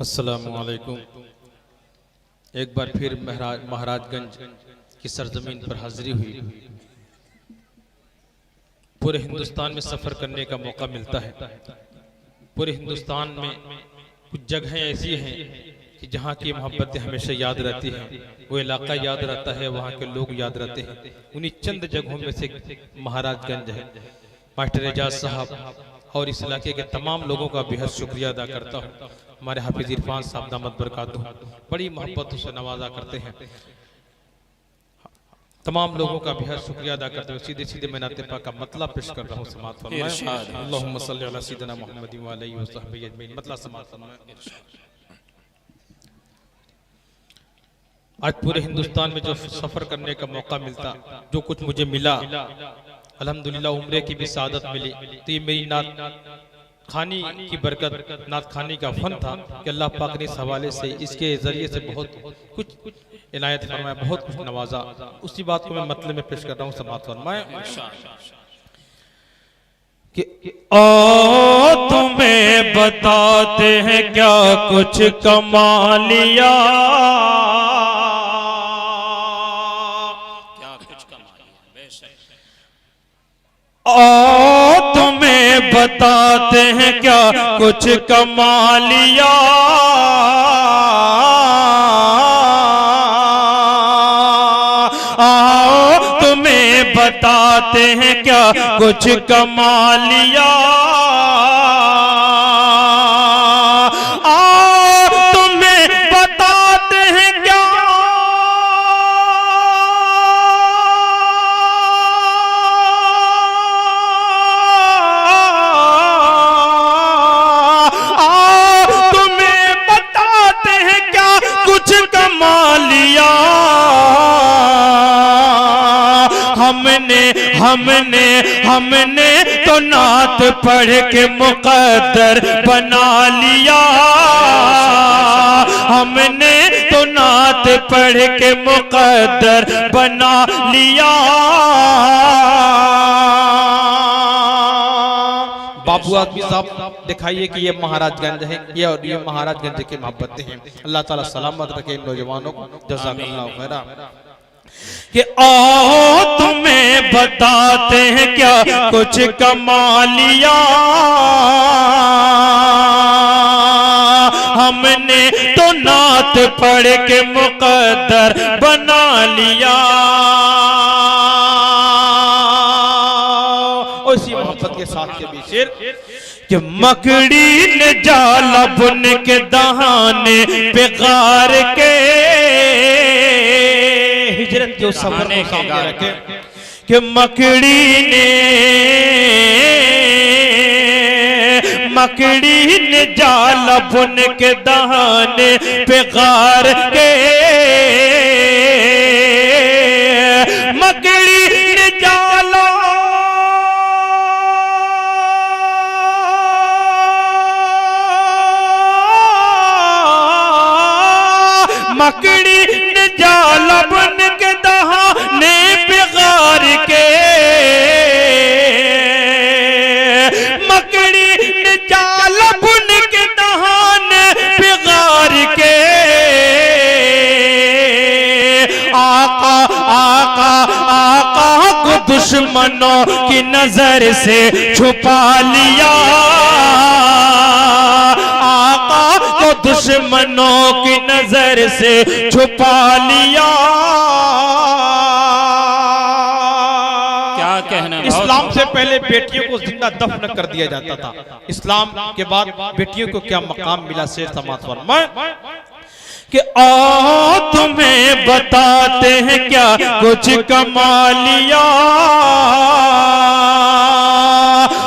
अस्सलामुअलैकुम। एक बार फिर महाराजगंज की सरजमीन पर हाजिरी हुई। पूरे हिंदुस्तान में सफ़र करने का मौका मिलता है। पूरे हिंदुस्तान में कुछ जगहें ऐसी हैं कि जहाँ की मोहब्बतें हमेशा याद रहती हैं, वो इलाका याद रहता है, वहाँ के लोग याद रहते हैं। उन्हीं चंद जगहों में से महाराजगंज है। मास्टर एजाज साहब और इस इलाके के तमाम लोगों का बेहद शुक्रिया अदा करता हूँ। हमारे हाफिज इरफान साहब दामद बरकातहू बड़ी मोहब्बतों से नवाजा करते हैं। तमाम लोगों का बेहद शुक्रिया अदा करते हुए सीधे सीधे मैं नाते पाक का मतलब पेश कर रहा हूँ। समाअत फरमाएं। अल्लाहुम्मा सल्ली अला सय्यिदिना मुहम्मद व अलैहि व सहबिही अजमईन। मतलब समाअत फरमाएं। आज पूरे हिंदुस्तान में जो सफर करने का मौका मिलता, जो कुछ मुझे मिला, अल्हम्दुलिल्लाह उम्रे की भी सादत मिली, तो ये मेरी नात खानी की बरकत, नात खानी का फन था कि अल्लाह पाक ने इस हवाले से, इसके जरिए से बहुत कुछ इनायत फरमाया, बहुत कुछ नवाजा। उसी बात को मैं मतलब में पेश कर रहा हूँ। समाअत फरमाएं कि ओ तुम्हें बताते हैं क्या कुछ कमा लिया, क्या कुछ कमा लिया। बेशक ओ तुम्हें बताते हैं क्या कुछ कमा लिया, आओ तुम्हें बताते हैं क्या कुछ कमा लिया, आओ तुम्हें बताते हैं क्या कुछ कमा लिया। हमने तो नात पढ़ के मुकद्दर बना लिया, हमने तो नात पढ़ के मुकद्दर बना लिया। बाबू आदमी साहब दिखाइए कि ये महाराजगंज है, ये महाराजगंज की मोहब्बतें हैं। अल्लाह ताला सलामत रखे इन नौजवानों को। जज़ाकल्लाहु खैरा। कि आओ तुम्हें बताते हैं क्या कुछ कमा लिया, हमने तो नात पढ़ के मुकद्दर बना लिया। उसी मोहब्बत के साथ के भी शेर कि मकड़ी ने जाला बुन के दहाने पे गार के, हिजरत के उस सफर को सामने रखे कि मकड़ी ने जाला बुन के दहाने पे गार के, मकड़ी ने जाला मकड़ी ने जाला बन के दहाने पे गार के, मकड़ी ने जाला बन के दहाने पे गार के, आका आका आका को दुश्मनों की नजर से छुपा लिया, आका को दुश्मनों की नजर से छुपा लिया। क्या कहना। इस्लाम से पहले बेटियों को जिंदा दफन कर दिया जाता था, इस्लाम के बाद बेटियों को क्या मकाम मिला। शेर समाअत फरमाएं कि आओ तुम्हें बताते हैं क्या कुछ कमा लिया,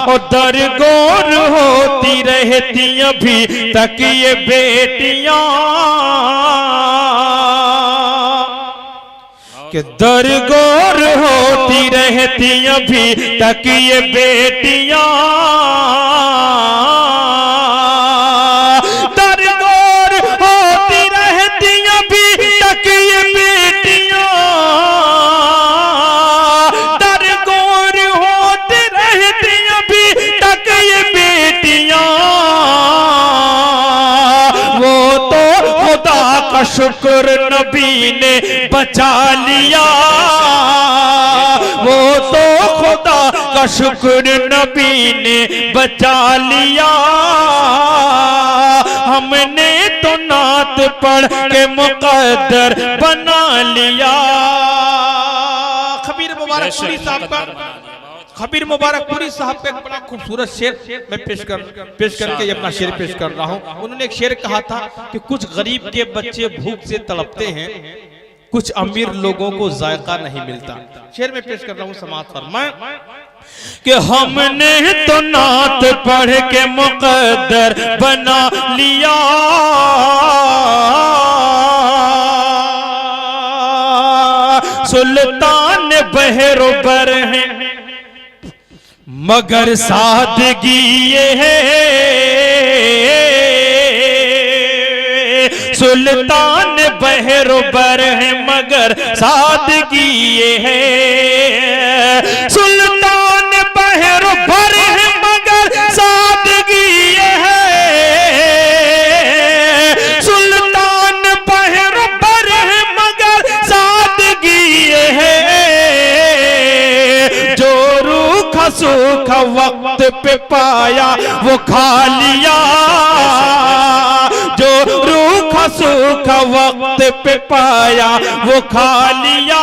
और दरगोर होती रहती अभी तक ये बेटियां, कि दरगोर होती रहती अभी तक ये बेटियां, दरगोर होती रहती अभी तक ये बेटियां, दरगोर होती रहती अभी तक ये बेटियां, वो शुक्र नबी ने बचा लिया, वो तो खुदा का शुक्र नबी ने बचा लिया। हमने तो नात पढ़ के मुकद्दर बना लिया। खबीर मुबारकपुरी साहब का, खबीर मुबारकपुरी साहब का एक बड़ा खूबसूरत शेर मैं पेश करके अपना शेर पेश कर रहा हूँ। उन्होंने एक शेर कहा था कि कुछ गरीब के बच्चे भूख से तड़पते हैं, कुछ अमीर लोगों को जायका नहीं मिलता। शेर में पेश कर रहा हूँ, समाअत फरमाएं कि हमने तो नात पढ़ के मुकद्दर बना लिया, सुल्तान बहरोबर है मगर सादगी ये है, सुल्तान बहरोबर है मगर सादगी ये है, सुल्तान बहरोबर है मगर सादगी ये है, सुल्तान बहरोबर है मगर सादगी ये है, जो रूखा सूखा वक्त पे पाया वो खा लिया, जो रूखा सूखा वक्त पे पाया वो खा लिया।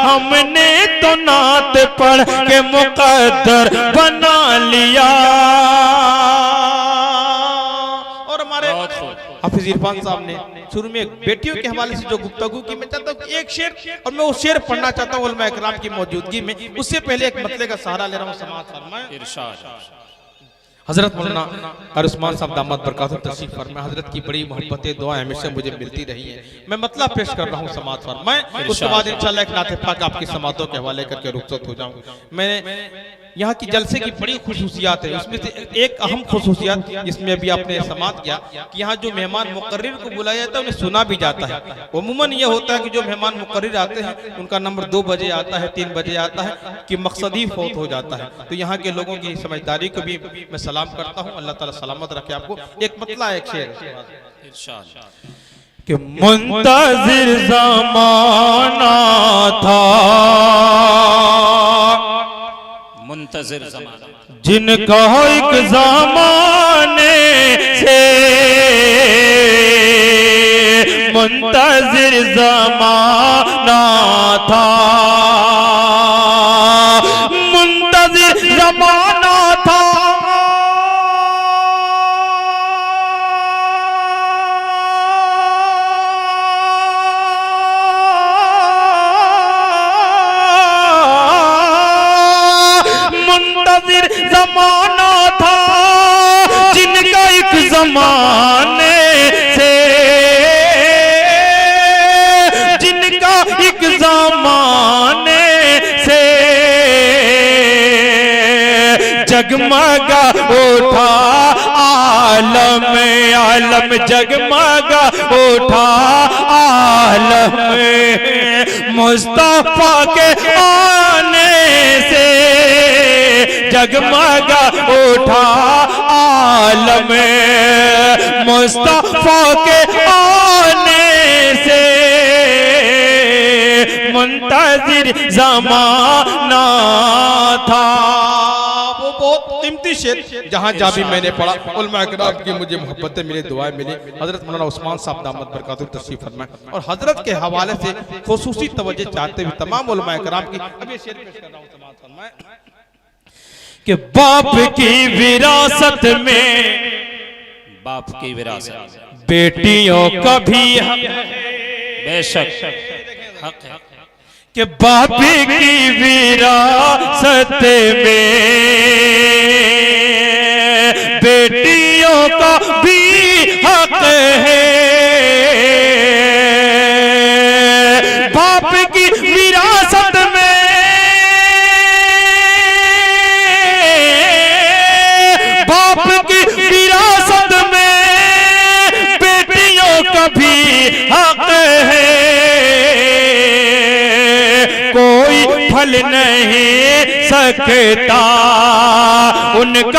हमने तो नात पढ़ के मुकद्दर बना लिया। और हमारे हाफिज इरफान साहब ने शुरू में बेटियों के हवाले से जो गुफ्तगू की, मैं चाहता हूँ एक शेर और मैं वो शेर पढ़ना चाहता हूँ उलमा इकराम की मौजूदगी में। उससे पहले एक मतले का सहारा ले रहा हूँ, समाअत फरमाएं। हजरत मौलाना उस्मान साहब दामद बरकातुहू तशरीफ फरमाए। हजरत की बड़ी मोहब्बतें दुआएं हमेशा मुझे मिलती रही हैं। मैं मतलब पेश कर रहा हूँ, समाअत फरमाएं। उसके बाद इंशाल्लाह एक नाते पाक आपकी समातों के हवाले करके रुखसत हो जाऊँ। मैंने यहाँ की जलसे की बड़ी खुसूसियात है, उसमें से एक अहम खुसूसियात जिसमें अभी आपने समाअत किया कि यहाँ जो मेहमान मुकर्रिर को बुलाया जाता है उन्हें सुना भी जाता है। अमूमन ये होता है कि जो मेहमान मुकर्रिर आते हैं उनका नंबर 2 बजे आता है, 3 बजे आता है कि मकसद ही फौत हो जाता है। तो यहाँ के लोगों की समझदारी को भी मैं सलाम करता हूँ, अल्लाह ताला सलामत रखे आपको। एक मतला एक शेर कि मुंतज़िर ज़माना था, मुंतज़िर ज़माना जिनका एक ज़माने से मुंतज़िर ज़माना था, मुंतज़िर ज़माना था, ज़माना था, जिनका एक ज़माने से, जिनका एक ज़माने से जगमगा उठा आलम, आलम जगमगा उठा आलम, मुस्तफा के आने से जगमगा उठा आलम, मुस्तफा के आने से मुंतज़िर ज़माना था। वो बहुत कीमती शेर जहाँ जहाँ भी मैंने पढ़ा उलमा इकराम की मुझे मोहब्बतें मिली, दुआएं मिली। हजरत मौलाना उस्मान साहब दामद बरकातुहू तशरीफ फरमाए और हजरत के हवाले से खुसूसी तवज्जो चाहते हुए तमाम उलमा इकराम की अब ये शेर पेश कर रहा हूँ, समाअत फरमाएं कि बाप की विरासत में, बाप की विरासत बेटियों का भी बेशक हक है कि बाप की विरासत में बेटियों का भी हक है, बाप की विरासत में हक है, कोई फल नहीं सकता उनका।